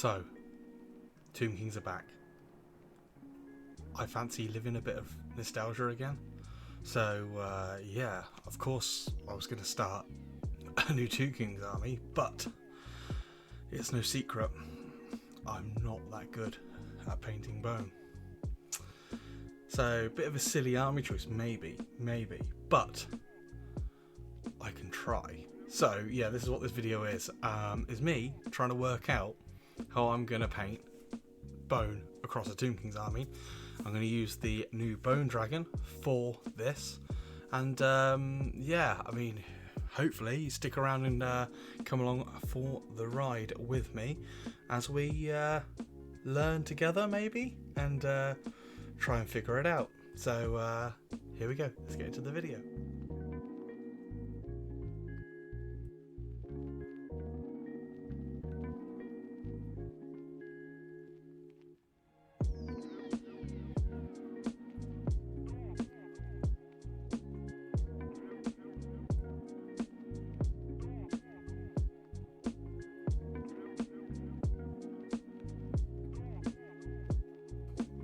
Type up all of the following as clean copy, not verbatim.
So, Tomb Kings are back. I fancy living a bit of nostalgia again. So, yeah, of course I was going to start a new Tomb Kings army, but it's no secret, I'm not that good at painting bone. So, a bit of a silly army choice, maybe, but I can try. So, yeah, this is what this video is me trying to work out how I'm going to paint bone across a Tomb Kings army. I'm going to use the new Bone Dragon for this, and yeah, I mean, hopefully you stick around and come along for the ride with me as we learn together maybe, and try and figure it out. So here we go, let's get into the video.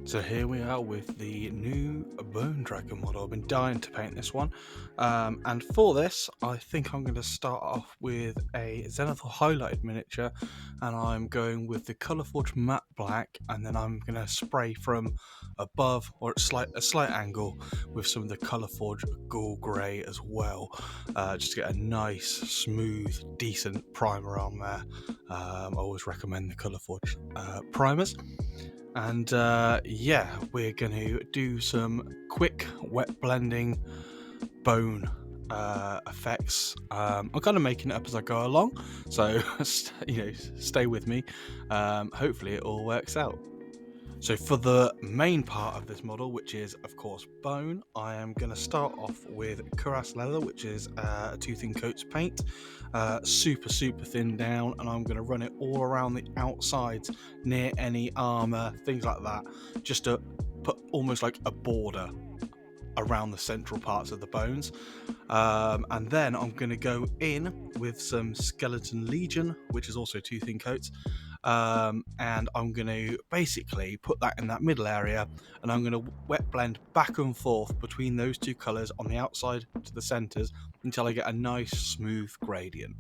So here we are with the new Bone Dragon model. I've been dying to paint this one, and for this I think I'm going to start off with a Zenithal highlighted miniature, and I'm going with the Colourforge matte black, and then I'm going to spray from above or at a slight angle with some of the Colourforge ghoul grey as well, just to get a nice smooth decent primer on there. I always recommend the Colourforge primers. And yeah, we're going to do some quick wet blending bone effects. I'm kind of making it up as I go along, so stay with me. Hopefully it all works out. So for the main part of this model, which is of course bone, I am going to start off with cuirass leather, which is a 2 thin coats paint, super thin down, and I'm going to run it all around the outsides near any armor, things like that, just to put almost like a border around the central parts of the bones. And then I'm going to go in with some Skeleton Legion, which is also 2 thin coats, and I'm going to basically put that in that middle area, and I'm going to wet blend back and forth between those 2 colours on the outside to the centres until I get a nice smooth gradient.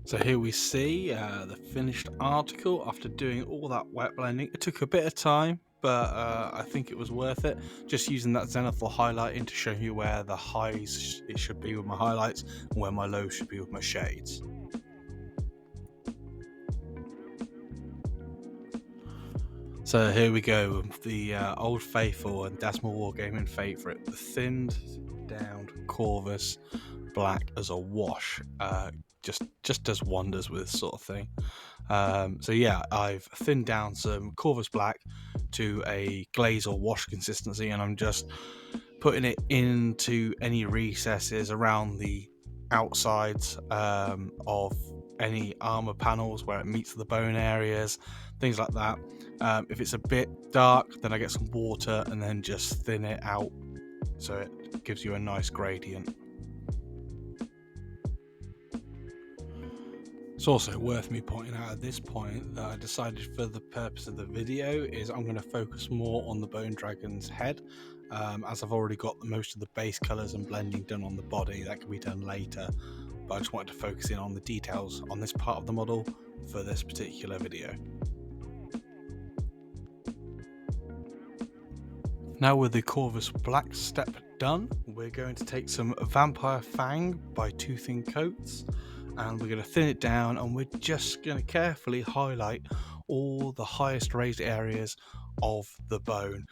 So here we see the finished article after doing all that wet blending. It took a bit of time, but I think it was worth it. Just using that Zenithal highlighting to show you where the highs it should be with my highlights and where my lows should be with my shades. So here we go, the Old Faithful and Decimal Wargaming favourite, the thinned down Corvus black as a wash. Just does wonders with this sort of thing. So yeah, I've thinned down some Corvus black to a glaze or wash consistency, and I'm just putting it into any recesses around the outsides of any armor panels where it meets the bone areas, things like that. If it's a bit dark, then I get some water and then just thin it out so it gives you a nice gradient. It's also worth me pointing out at this point that I decided for the purpose of the video is I'm going to focus more on the Bone Dragon's head, as I've already got most of the base colours and blending done on the body. That can be done later, but I just wanted to focus in on the details on this part of the model for this particular video. Now with the Corvus Black step done, we're going to take some Vampire Fang by Toothing Coats, and we're going to thin it down, and we're just going to carefully highlight all the highest raised areas of the bone.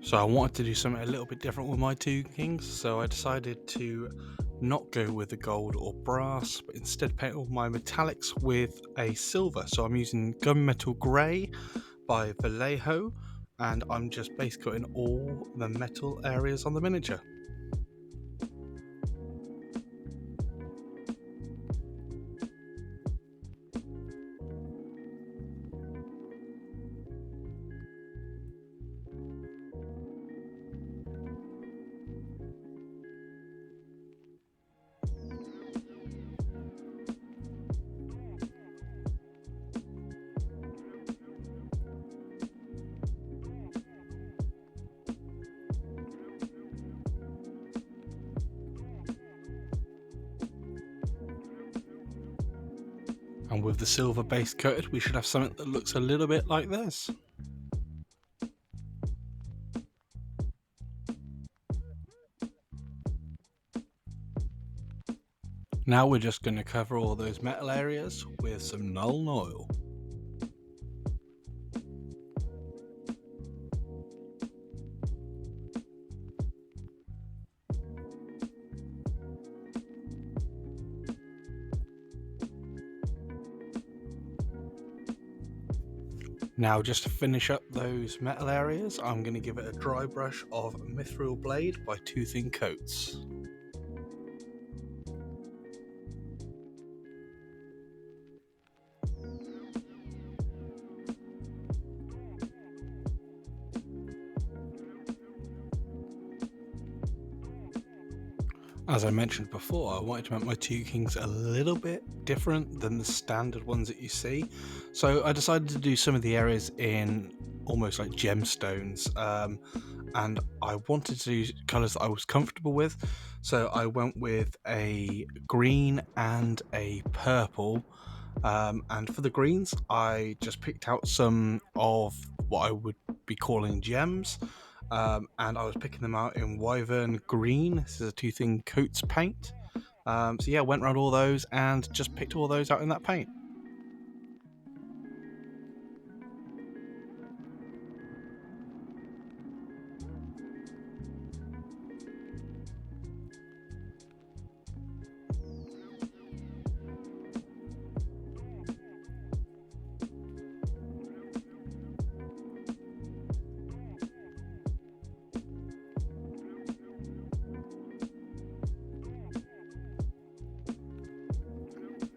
So I wanted to do something a little bit different with my two kings, so I decided to not go with the gold or brass, but instead paint all my metallics with a silver. So I'm using Gunmetal Grey by Vallejo, and I'm just base coating all the metal areas on the miniature. And with the silver base coated, we should have something that looks a little bit like this. Now we're just going to cover all those metal areas with some Nuln Oil. Now just to finish up those metal areas, I'm going to give it a dry brush of Mithril Blade by Toothing Coats. As I mentioned before, I wanted to make my two kings a little bit different than the standard ones that you see. So I decided to do some of the areas in almost like gemstones, and I wanted to do colours that I was comfortable with. So I went with a green and a purple. And for the greens, I just picked out some of what I would be calling gems. And I was picking them out in Wyvern Green. This is a Toothing Coats paint. So yeah, went around all those and just picked all those out in that paint.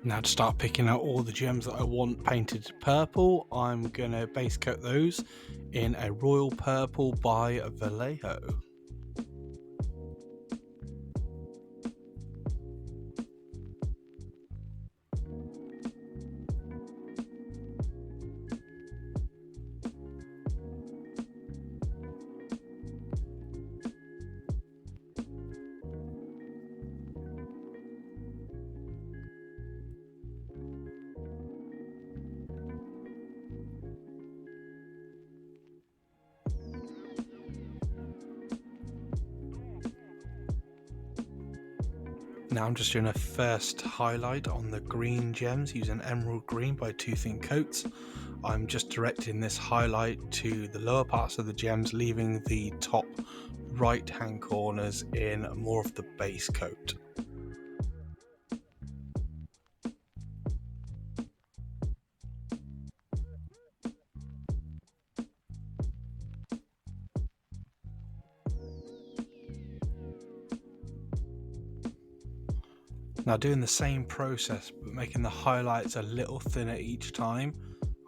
Now to start picking out all the gems that I want painted purple, I'm going to base coat those in a Royal Purple by Vallejo. Now I'm just doing a first highlight on the green gems using emerald green by 2 thin coats. I'm just directing this highlight to the lower parts of the gems, leaving the top right hand corners in more of the base coat. Now doing the same process but making the highlights a little thinner each time,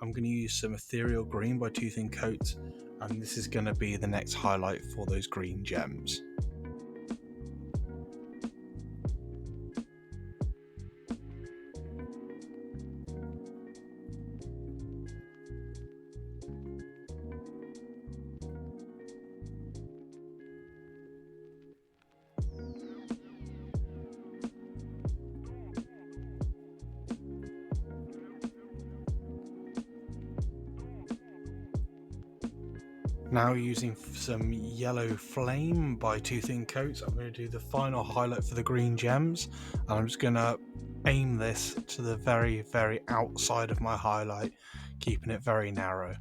I'm going to use some ethereal green by 2 thin coats, and this is going to be the next highlight for those green gems. Now using some yellow flame by 2 thin coats, I'm going to do the final highlight for the green gems, and I'm just going to aim this to the very outside of my highlight, keeping it very narrow.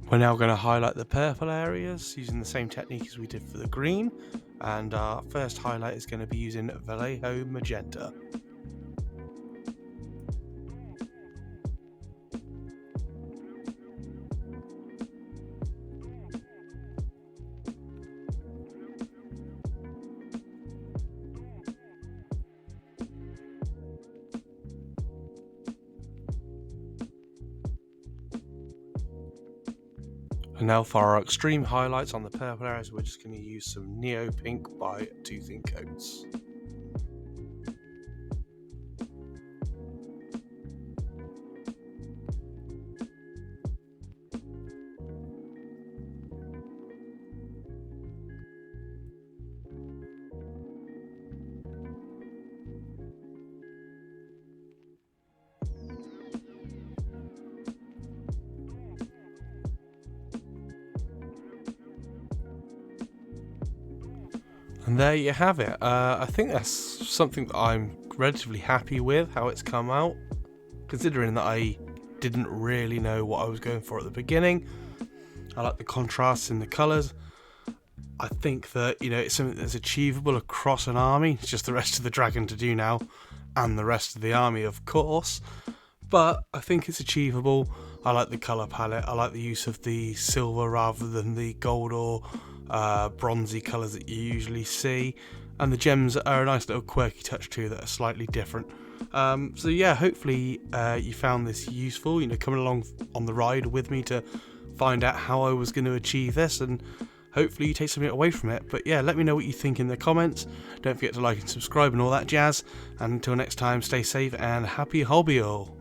We're now going to highlight the purple areas using the same technique as we did for the green, and our first highlight is going to be using Vallejo Magenta. And now for our extreme highlights on the purple areas, we're just going to use some Neo Pink by 2 thin coats. And there you have it. I think that's something that I'm relatively happy with, how it's come out, considering that I didn't really know what I was going for at the beginning. I like the contrasts in the colours. I think that, you know, it's something that's achievable across an army. It's just the rest of the dragon to do now, and the rest of the army, of course. But I think it's achievable. I like the colour palette. I like the use of the silver rather than the gold or bronzy colours that you usually see, and the gems are a nice little quirky touch too that are slightly different. So yeah, hopefully you found this useful, you know, coming along on the ride with me to find out how I was going to achieve this, and hopefully you take something away from it. But yeah, let me know what you think in the comments. Don't forget to like and subscribe and all that jazz, and until next time, stay safe and happy hobby all.